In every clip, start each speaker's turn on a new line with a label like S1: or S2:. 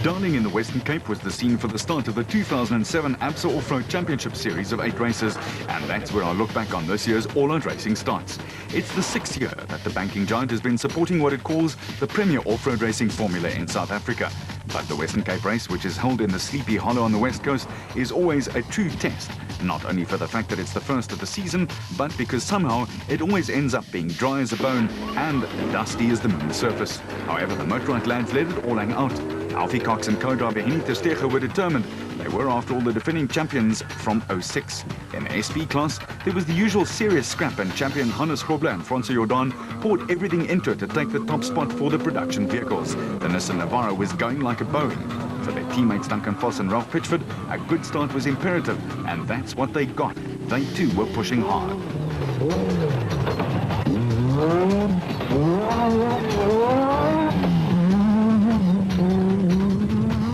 S1: Darling in the Western Cape was the scene for the start of the 2007 ABSA Off-Road Championship Series of 8 races, and that's where our look back on this year's all-out racing starts. It's the 6th year that the banking giant has been supporting what it calls the premier off-road racing formula in South Africa. But the Western Cape race, which is held in the Sleepy Hollow on the west coast, is always a true test, not only for the fact that it's the first of the season, but because somehow it always ends up being dry as a bone and dusty as the moon's surface. However, the Motorrad lads let it all hang out. Alfie Cox and co-driver Henny Terstegen were determined. They were, after all, the defending champions from 06. In the SP class, there was the usual serious scrap, and champion Hannes Grobler and Francois Jordan poured everything into it to take the top spot for the production vehicles. The Nissan Navara was going like a bone. For their teammates Duncan Foss and Ralph Pitchford, a good start was imperative, and that's what they got. They too were pushing hard.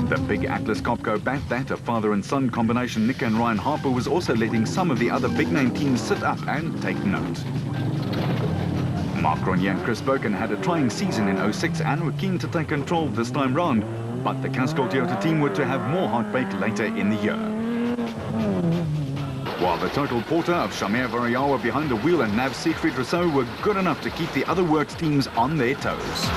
S1: The big Atlas Copco bat, that a father and son combination, Nick and Ryan Harper, was also letting some of the other big name teams sit up and take note. Mark Ronnier and Chris Birkin had a trying season in 06 and were keen to take control this time round, but the Castrol Toyota team were to have more heartbreak later in the year. While the total porter of Shamir Varayawa behind the wheel and Nav Siegfried Rousseau were good enough to keep the other works teams on their toes.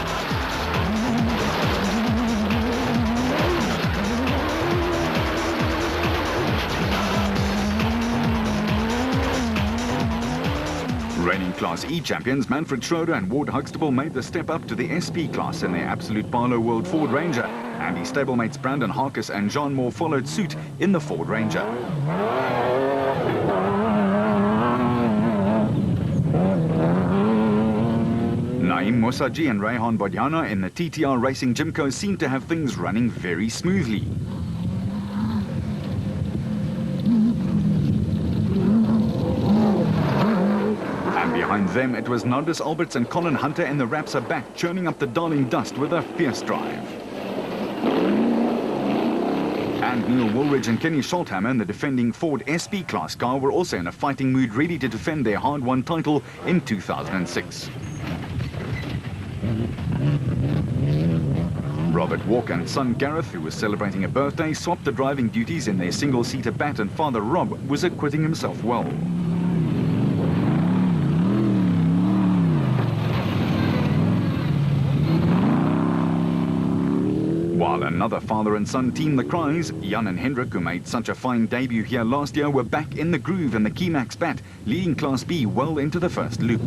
S1: Reigning Class E champions Manfred Schroeder and Ward Huxtable made the step up to the SP class in their Absolute Barlow World Ford Ranger, and his stablemates Brandon Harkis and John Moore followed suit in the Ford Ranger. Naim Mosaji and Rayhan Bodyana in the TTR Racing Jimco seemed to have things running very smoothly. Behind them, it was Nardus Alberts and Colin Hunter in the Rapsa back, churning up the Darling dust with a fierce drive. And Neil Woolridge and Kenny Scholthammer in the defending Ford SP class car were also in a fighting mood, ready to defend their hard-won title in 2006. Robert Walker and son Gareth, who was celebrating a birthday, swapped the driving duties in their single-seater bat, and father Rob was acquitting himself well. While another father and son team, the Cries, Jan and Hendrik, who made such a fine debut here last year, were back in the groove in the Keymax bat, leading Class B well into the first loop.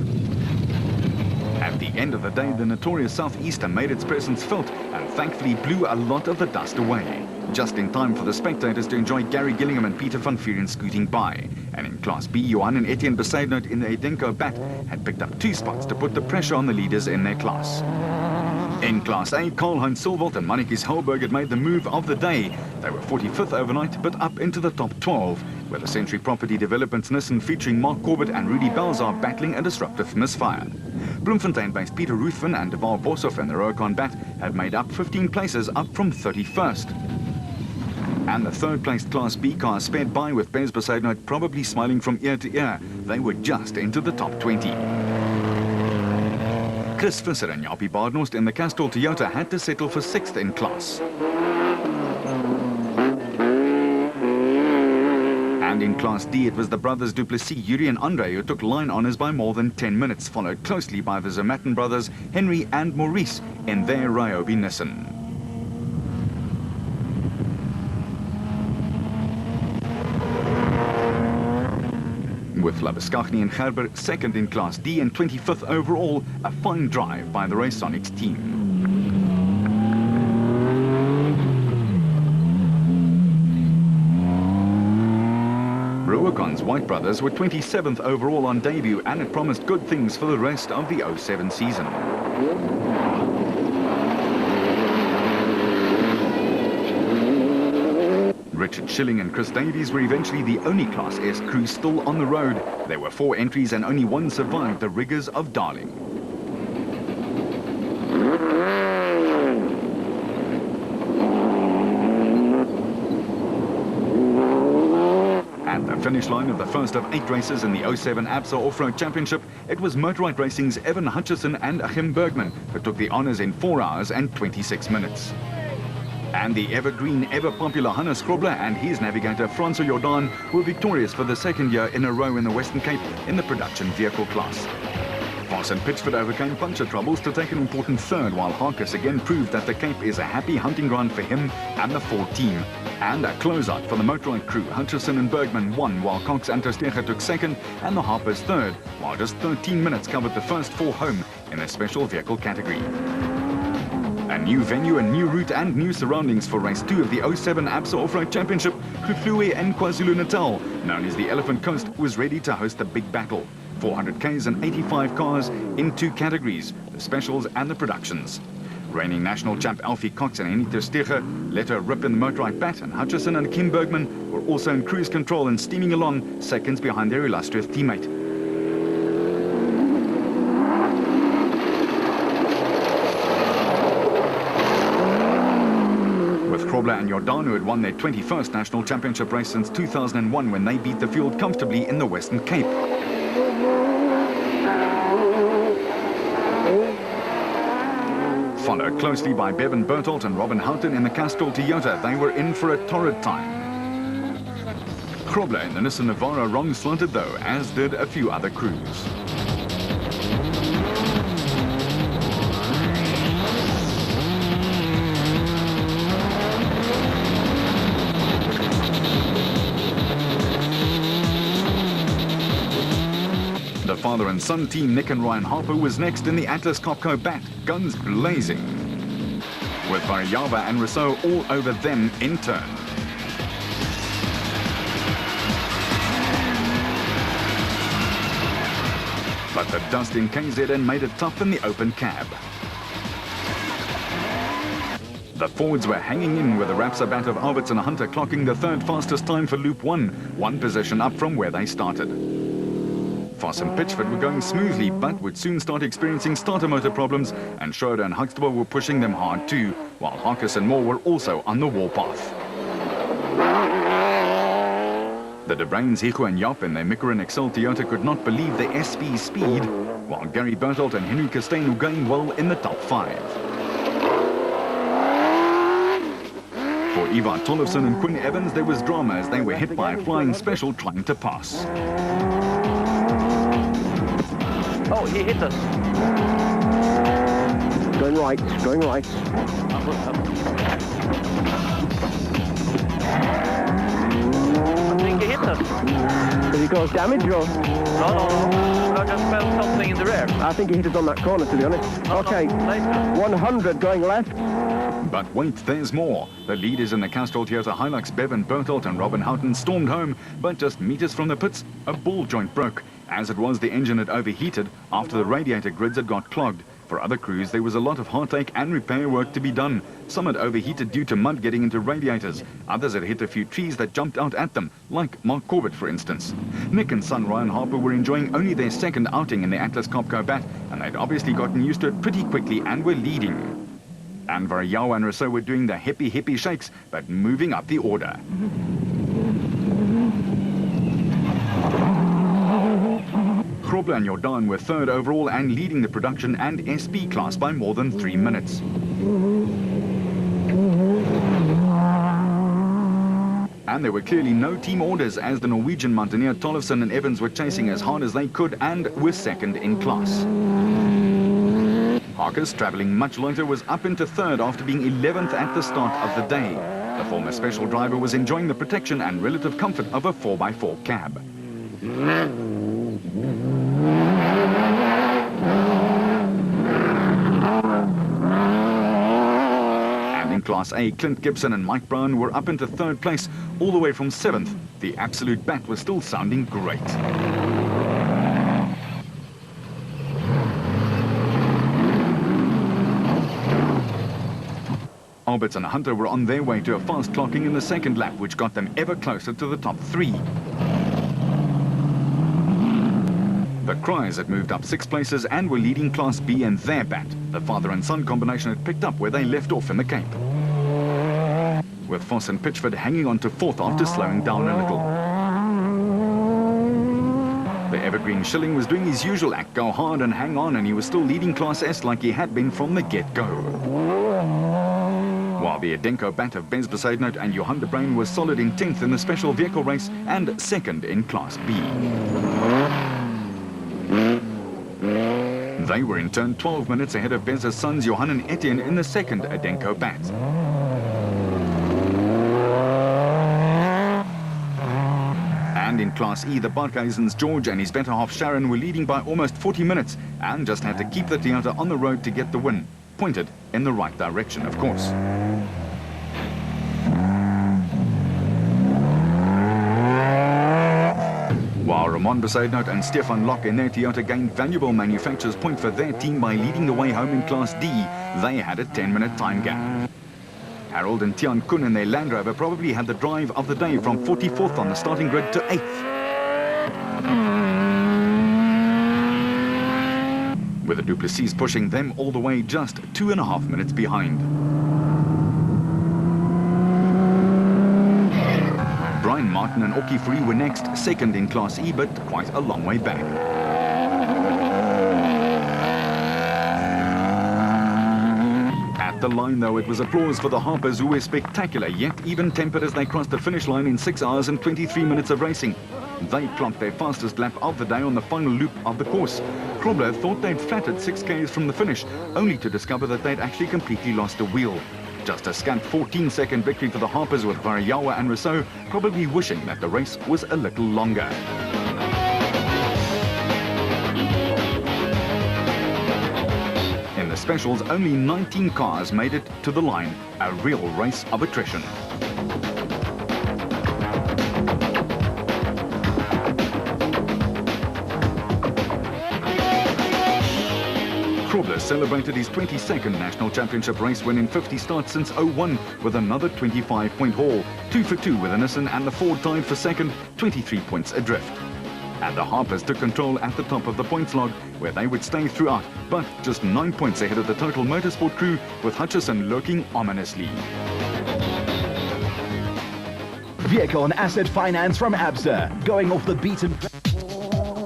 S1: At the end of the day, the notorious Southeaster made its presence felt and thankfully blew a lot of the dust away, just in time for the spectators to enjoy Gary Gillingham and Peter van Vuren scooting by. And in Class B, Johan and Etienne Besaidnout in the Edenko bat had picked up 2 spots to put the pressure on the leaders in their class. In Class A, Karl-Heinz Silvold and Mannekes Helberg had made the move of the day. They were 45th overnight, but up into the top 12, where the Century Property Developments Nissan featuring Mark Corbett and Rudy Balzar battling a disruptive misfire. Bloemfontein-based Peter Ruthven and Deval Boshoff and the Rokon bat had made up 15 places, up from 31st. And the third-placed Class B car sped by with Bez Besaidnout probably smiling from ear to ear. They were just into the top 20. Chris Visser and Jaapie Badenhorst in the Castrol Toyota had to settle for 6th in class. And in Class D, it was the brothers Duplessis, Yuri and Andre, who took line honours by more than 10 minutes, followed closely by the Zermatten brothers, Henry and Maurice, in their Ryobi Nissan. With Labuschagne and Gerber second in Class D and 25th overall, a fine drive by the Raconics team. Rowakon's White brothers were 27th overall on debut, and it promised good things for the rest of the 07 season. Richard Schilling and Chris Davies were eventually the only Class S crew still on the road. There were 4 entries and only 1 survived the rigours of Darling. At the finish line of the first of 8 races in the 07 ABSA Off-Road Championship, it was Motorrad Racing's Evan Hutchison and Achim Bergman who took the honours in 4 hours and 26 minutes. And the evergreen, ever-popular Hannes Krobler and his navigator Francois Jordan were victorious for the second year in a row in the Western Cape in the production vehicle class. Vos and Pitchford overcame puncture troubles to take an important third, while Harkus again proved that the Cape is a happy hunting ground for him and the Ford team. And a closeout for the Motorrad crew. Hutchison and Bergman won, while Cox and Tersteger took second and the Harpers third, while just 13 minutes covered the first four home in the special vehicle category. A new venue, a new route and new surroundings for race 2 of the 07 ABSA Off-Road Championship. Klufluwe and KwaZulu-Natal, known as the Elephant Coast, was ready to host the big battle. 400 Ks and 85 cars in 2 categories, the specials and the productions. Reigning national champ Alfie Cox and Henny Tersteger let her rip in the Motorrad Bat, and Hutchison and Kim Bergman were also in cruise control and steaming along seconds behind their illustrious teammate. Krobler and Jordan, who had won their 21st national championship race since 2001 when they beat the field comfortably in the Western Cape. Followed closely by Bevan Bertolt and Robin Houghton in the Castrol Toyota, they were in for a torrid time. Krobler in the Nissan Navara wrong-slanted though, as did a few other crews. The father and son team, Nick and Ryan Harper, was next in the Atlas Copco Bat, guns blazing, with Variava and Rousseau all over them in turn. But the dust in KZN made it tough in the open cab. The Fords were hanging in with the Rapsa Bat of Alberts and Hunter clocking the third fastest time for Loop 1, one position up from where they started. Vos and Pitchford were going smoothly, but would soon start experiencing starter motor problems, and Schroeder and Huxtable were pushing them hard too, while Harkus and Moore were also on the warpath. The De Bruins, Hiku and Yap in their Micron Excel Toyota could not believe the SP speed, while Gary Bertolt and Henry Costain were going well in the top 5. For Ivar Tollefson and Quinn Evans, there was drama as they were hit by a flying special trying to pass.
S2: Oh, he hit us.
S3: Going right, going right.
S2: I think he hit us.
S3: Did he cause damage or?
S2: No. I just felt something in the rear.
S3: I think he hit us on that corner, to be honest. Okay, 100 going left.
S1: But wait, there's more. The leaders in the Castrol Toyota Hilux, Bevan Bertolt and Robin Houghton, stormed home, but just meters from the pits, a ball joint broke. As it was, the engine had overheated after the radiator grids had got clogged. For other crews, there was a lot of heartache and repair work to be done. Some had overheated due to mud getting into radiators. Others had hit a few trees that jumped out at them, like Mark Corbett, for instance. Nick and son Ryan Harper were enjoying only their second outing in the Atlas Copco Bat, and they'd obviously gotten used to it pretty quickly and were leading. And Variawa and Rousseau were doing the hippie shakes, but moving up the order. Krobler and Jordan were third overall and leading the production and SP class by more than 3 minutes. And there were clearly no team orders as the Norwegian mountaineer Tollefson and Evans were chasing as hard as they could and were second in class. Harkus, travelling much lighter, was up into third after being 11th at the start of the day. The former special driver was enjoying the protection and relative comfort of a 4x4 cab. And in Class A, Clint Gibson and Mike Brown were up into third place, all the way from 7th. The absolute bat was still sounding great. Alberts and Hunter were on their way to a fast clocking in the second lap, which got them ever closer to the top 3. The Cries had moved up 6 places and were leading Class B and their bat. The father and son combination had picked up where they left off in the Cape, with Vos and Pitchford hanging on to 4th after slowing down a little. The evergreen Schilling was doing his usual act, go hard and hang on, and he was still leading Class S like he had been from the get-go. while the Edenko bat of Bez Besaidnout and Johan de Bruin was solid in 10th in the special vehicle race and 2nd in Class B. They were in turn 12 minutes ahead of Bez's sons Johan and Etienne in the 2nd Edenko bat. And in Class E, the Barkhuizen's George and his better half Sharon were leading by almost 40 minutes and just had to keep the Toyota on the road to get the win. Pointed in the right direction, of course. While Ramon Besaidnout and Stefan Locke in their Toyota gained valuable manufacturer's point for their team by leading the way home in Class D, they had a 10-minute time gap. Harold and Tian Kun in their Land Rover probably had the drive of the day from 44th on the starting grid to 8th. With the Duplessis pushing them all the way just 2.5 minutes behind. Brian Martin and Oki Free were next, 2nd in Class E, but quite a long way back. At the line, though, it was applause for the Harpers, who were spectacular, yet even-tempered as they crossed the finish line in 6 hours and 23 minutes of racing. They clocked their fastest lap of the day on the final loop of the course. Krobler thought they'd flattered 6 Ks from the finish, only to discover that they'd actually completely lost a wheel. Just a scant 14-second victory for the Harpers, with Variawa and Rousseau probably wishing that the race was a little longer. In the specials, only 19 cars made it to the line, a real race of attrition. Krobler celebrated his 22nd national championship race win in 50 starts since 01 with another 25-point haul. 2 for 2 with the Nissan, and the Ford tied for 2nd, 23 points adrift. And the Harpers took control at the top of the points log, where they would stay throughout, but just 9 points ahead of the Total Motorsport crew, with Hutchison lurking ominously.
S4: Vehicle and asset finance from ABSA, going off the beaten.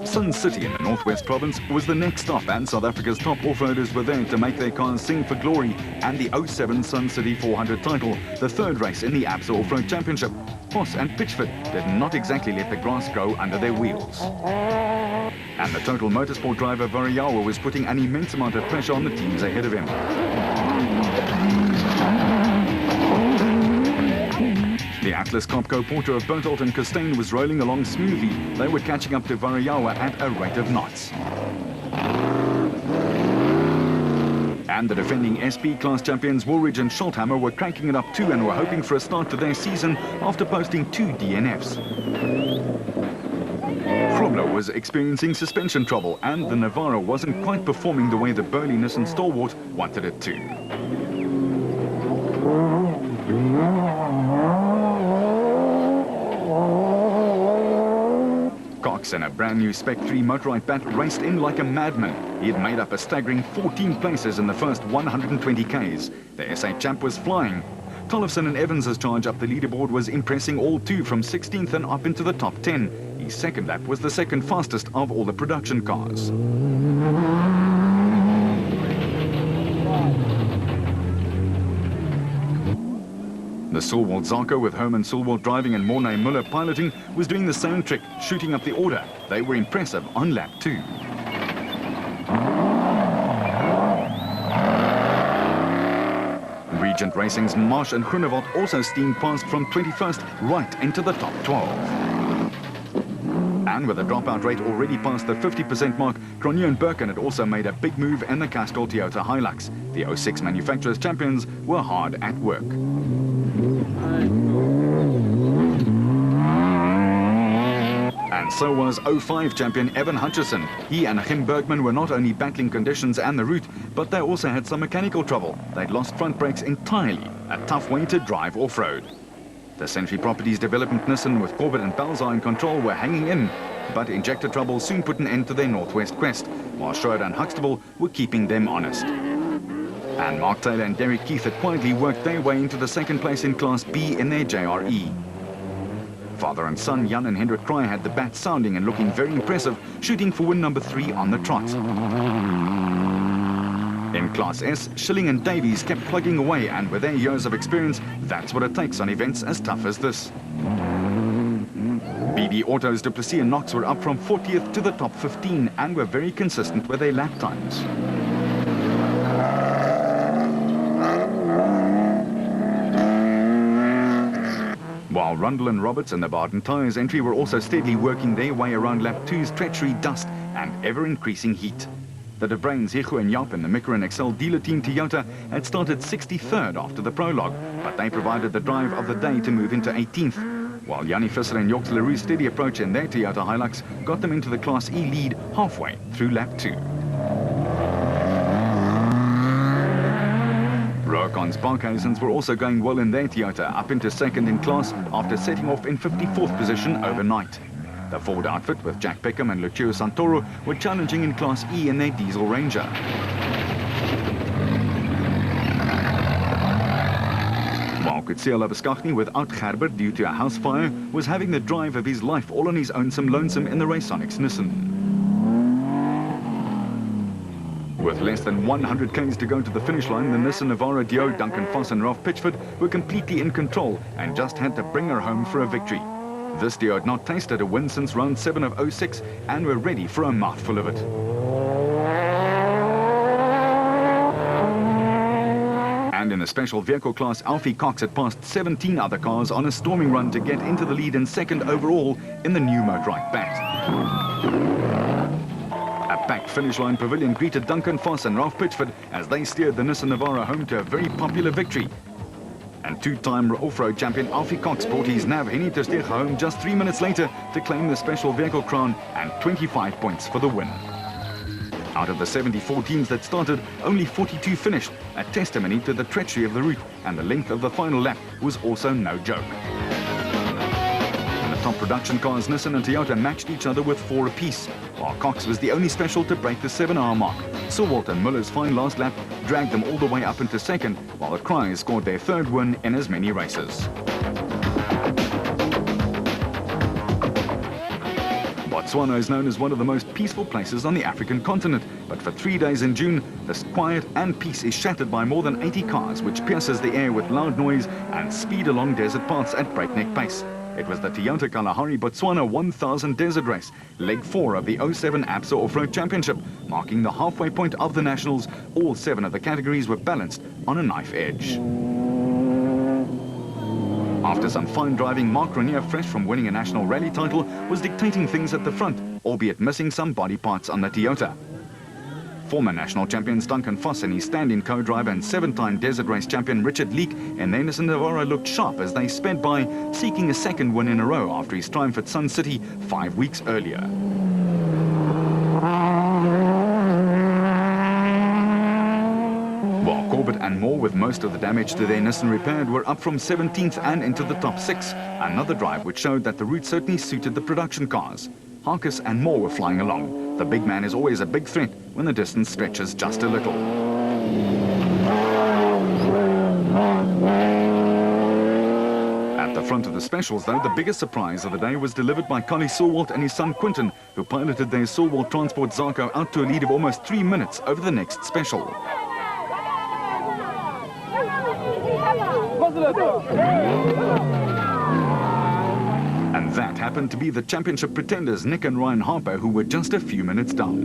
S1: Sun City in the Northwest Province was the next stop, and South Africa's top off-roaders were there to make their cars sing for glory and the 07 Sun City 400 title, the 3rd race in the ABSA Off-Road Championship. Foss and Pitchford did not exactly let the grass grow under their wheels. And the Total Motorsport driver Variawa was putting an immense amount of pressure on the teams ahead of him. The Atlas Copco Porter of Berthold and Costain was rolling along smoothly. They were catching up to Variawa at a rate of knots. And the defending SP class champions Woolridge and Schulthammer were cranking it up too, and were hoping for a start to their season after posting 2 DNFs. Krobler was experiencing suspension trouble, and the Navara wasn't quite performing the way the burly Nissan stalwart wanted it to. Cox and a brand new Spec 3 Motorite bat raced in like a madman. He had made up a staggering 14 places in the first 120 Ks. The SA champ was flying. Tollefson and Evans' charge up the leaderboard was impressing all two from 16th and up into the top 10. His second lap was the second fastest of all the production cars. The Sulwald Zarko, with Herman Sulwald driving and Mornay Muller piloting, was doing the same trick, shooting up the order. They were impressive on lap 2. Regent Racing's Marsh and Groenewald also steamed past from 21st right into the top 12. And with a dropout rate already past the 50% mark, Cronje and Birkin had also made a big move in the Castrol Toyota Hilux. The 06 manufacturers champions were hard at work. And so was 05 champion Evan Hutchison. He and Jim Bergman were not only battling conditions and the route, but they also had some mechanical trouble. They'd lost front brakes entirely, a tough way to drive off-road. The Century Properties development Nissan with Corbett and Balzar in control were hanging in, but injector trouble soon put an end to their Northwest quest, while Schroeder and Huxtable were keeping them honest. And Mark Taylor and Derek Keith had quietly worked their way into the second place in Class B in their JRE. Father and son Jan and Hendrik Krij had the bat sounding and looking very impressive, shooting for win number 3 on the trot. In Class S, Schilling and Davies kept plugging away, and with their years of experience, that's what it takes on events as tough as this. BB Auto's Du Plessis and Knox were up from 40th to the top 15 and were very consistent with their lap times. While Rundle and Roberts and the Barton Tyres entry were also steadily working their way around lap 2's treachery, dust and ever-increasing heat. The De Bruins, Hichu and Yap and the Micra and Excel dealer team Toyota had started 63rd after the prologue, but they provided the drive of the day to move into 18th. While Jannie Visser and Joks Leroux's steady approach in their Toyota Hilux got them into the Class E lead halfway through lap 2. Roacon's Barkhuisens were also going well in their Toyota, up into second in class after setting off in 54th position overnight. The Ford outfit with Jack Peckham and Lucio Santoro were challenging in Class E in their Diesel Ranger. While Coetzee Labuschagne, without Gerber due to a house fire, was having the drive of his life all on his own some lonesome in the Raconics Nissan. With less than 100 k's to go to the finish line, the Nissan Navara Dio, Duncan Foss and Ralph Pitchford were completely in control and just had to bring her home for a victory. This Dio had not tasted a win since round 7 of 06 and were ready for a mouthful of it. And in the special vehicle class, Alfie Cox had passed 17 other cars on a storming run to get into the lead and second overall in the new Motorrad Bat. A packed finish line pavilion greeted Duncan Foss and Ralph Pitchford as they steered the Nissan Navara home to a very popular victory. And two-time off-road champion Alfie Cox brought his Nav Henny ter Steeg home just 3 minutes later to claim the special vehicle crown and 25 points for the win. Out of the 74 teams that started, only 42 finished, a testimony to the treachery of the route, and the length of the final lap was also no joke. In the top production cars, Nissan and Toyota matched each other with 4 apiece, while Cox was the only special to break the 7-hour mark. Sewalt and Muller's fine last lap dragged them all the way up into second, while the Cries scored their 3rd win in as many races. Botswana is known as one of the most peaceful places on the African continent, but for 3 days in June, this quiet and peace is shattered by more than 80 cars, which pierces the air with loud noise and speed along desert paths at breakneck pace. It was the Toyota Kalahari Botswana 1000 Desert Race, leg 4 of the 07 ABSA Off-Road Championship, marking the halfway point of the Nationals. All 7 of the categories were balanced on a knife edge. After some fine driving, Mark Renier, fresh from winning a national rally title, was dictating things at the front, albeit missing some body parts on the Toyota. Former national champions Duncan Foss and his stand-in co-driver and 7-time Desert Race champion Richard Leek and their Nissan Navara looked sharp as they sped by, seeking a 2nd win in a row after his triumph at Sun City 5 weeks earlier. While Corbett and Moore, with most of the damage to their Nissan repaired, were up from 17th and into the top 6. Another drive which showed that the route certainly suited the production cars. Harkis and Moore were flying along. The big man is always a big threat when the distance stretches just a little. At the front of the specials, though, the biggest surprise of the day was delivered by Collie Sewalt and his son Quinton, who piloted their Sewalt Transport Zarko out to a lead of almost 3 minutes over the next special. And that happened to be the championship pretenders Nick and Ryan Harper, who were just a few minutes down.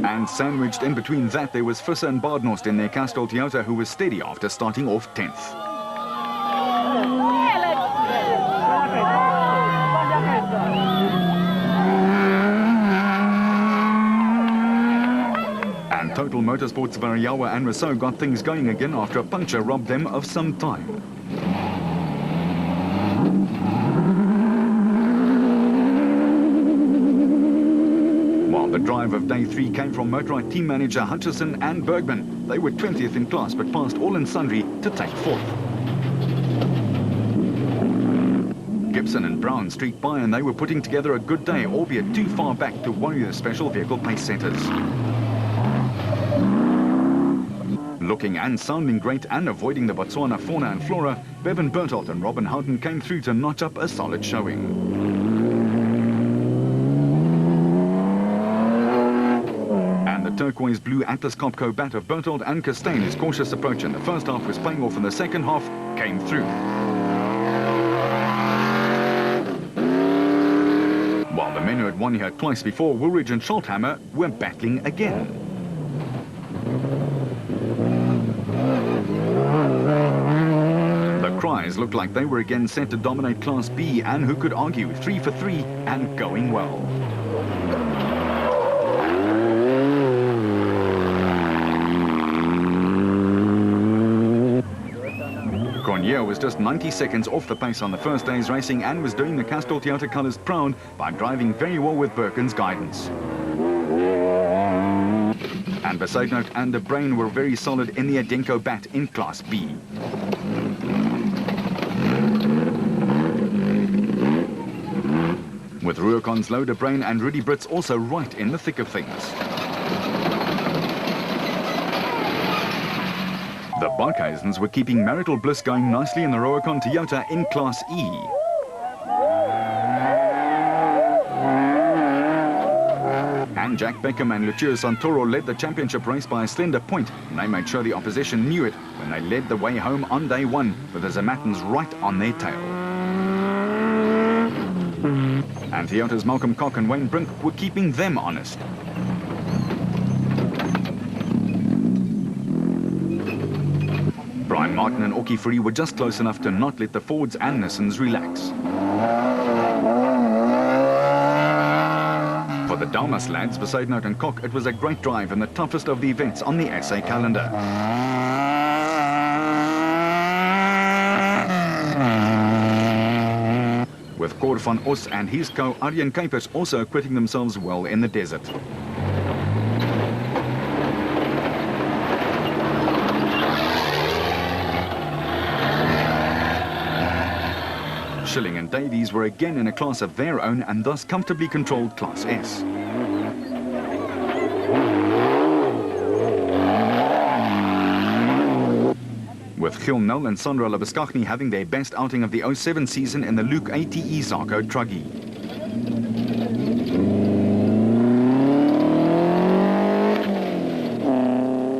S1: And sandwiched in between that, there was Visser and Badenhorst in their Castrol Toyota, who was steady after starting off 10th. Total Motorsports Variawa and Rousseau got things going again after a puncture robbed them of some time. While the drive of day 3 came from Motorrad team manager Hutchison and Bergman, they were 20th in class but passed all and sundry to take 4th. Gibson and Brown streaked by and they were putting together a good day, albeit too far back to worry the special vehicle pace setters. Looking and sounding great and avoiding the Botswana fauna and flora, Bevan Berthold and Robin Houghton came through to notch up a solid showing. And the turquoise blue Atlas Copco bat of Berthold and Costain, his cautious approach in the first half was paying off in the second half, came through. While the men who had won here twice before, Woolridge and Schulthammer, were battling again. The Cries looked like they were again set to dominate Class B, and who could argue, 3 for 3 and going well. Cronje was just 90 seconds off the pace on the first day's racing and was doing the Castor Toyota colours proud by driving very well with Birken's guidance. And Besaidnout and De Bruin were very solid in the Adenko bat in Class B. With Ruakon's low, De Bruin and Rudy Brits also right in the thick of things. The Barkhuizens were keeping marital bliss going nicely in the Ruakon Toyota in Class E. And Jack Beckham and Lucio Santoro led the championship race by a slender point, and they made sure the opposition knew it when they led the way home on day one, with the Zermattens right on their tail. And Toyota's Malcolm Koch and Wayne Brink were keeping them honest. Brian Martin and Aukie Fourie were just close enough to not let the Fords and Nissans relax. For the Dalmas lads, Besaidnout and Koch, it was a great drive and the toughest of the events on the SA calendar. With Cor van Os and his co-Arjen Kuipers also acquitting themselves well in the desert. Schilling and Davies were again in a class of their own and thus comfortably controlled Class S. With Gil Nel and Sandra Labuschagne having their best outing of the 07 season in the Luke ATE Zarco Truggy.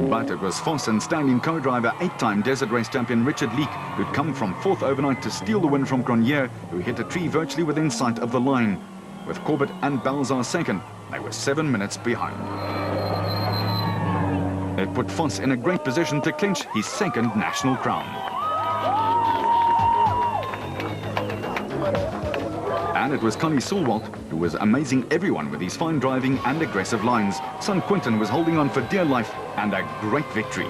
S1: But it was Voss and standing co-driver 8-time Desert Race champion Richard Leek who'd come from 4th overnight to steal the win from Cronje, who hit a tree virtually within sight of the line. With Corbett and Balzar second, they were 7 minutes behind. It put Voss in a great position to clinch his second national crown. And it was Connie Sulwalt who was amazing everyone with his fine driving and aggressive lines. Son Quinton was holding on for dear life and a great victory.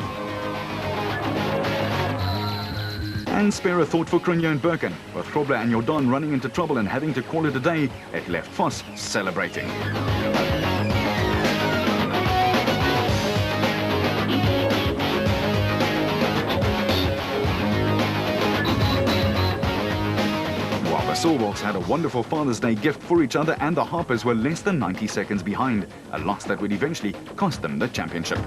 S1: And spare a thought for Cronje and Birken. With Grobler and Jordan running into trouble and having to call it a day, it left Voss celebrating. The Sulwalts had a wonderful Father's Day gift for each other, and the Harpers were less than 90 seconds behind, a loss that would eventually cost them the championship.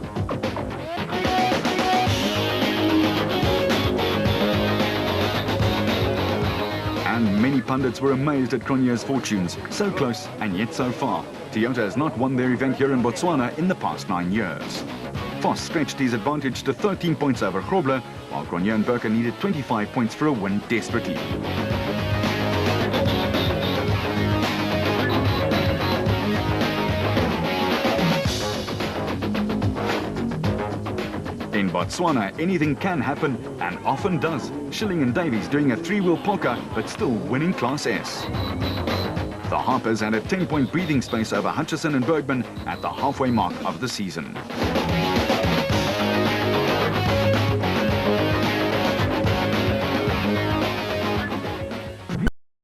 S1: And many pundits were amazed at Cronje's fortunes, so close and yet so far. Toyota has not won their event here in Botswana in the past 9 years. Voss stretched his advantage to 13 points over Grobler, while Cronje and Birken needed 25 points for a win desperately. In Botswana, anything can happen, and often does. Schilling and Davies doing a 3-wheel polka, but still winning Class S. The Harpers had a 10-point breathing space over Hutchison and Bergman at the halfway mark of the season.